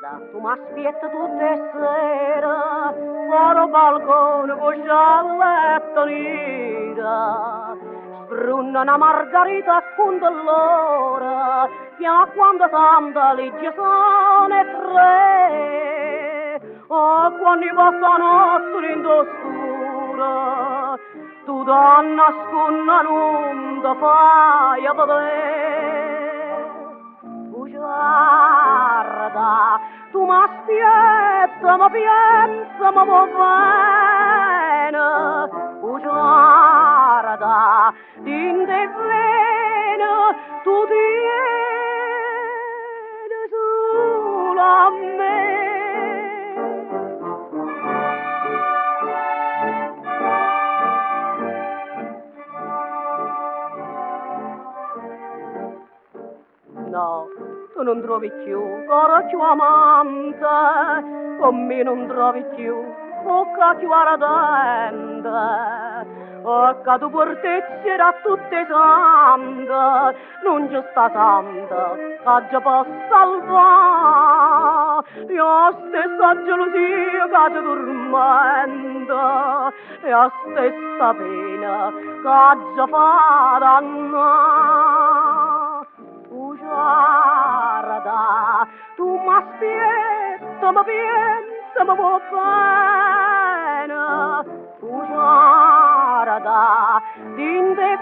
Bugiarda, tu m'aspetti tutte le sere, fuori balcone con scialletta nera. Sprunna una margarita con dell'ora, fino a quando santa legge sono e tre. Oh, quando passa notte in oscura, tu donna sconna non ti fai a vedere. Bugiarda, tu m'aspetti, ma pensa, ma va bene. Bugiarda, din de vene, tu tieni solo a me. No, tu non trovi più coro più amante, con me non trovi più bocca più ardente. Oh, che tu portezzi da tutte sante, non c'è sta santa che già può salvare. La stessa gelosia che ti tormenta, la stessa pena che già fa dannare. Bugiarda, tu m'aspetti, ma pensa, ma va bene. Bugiarda, din de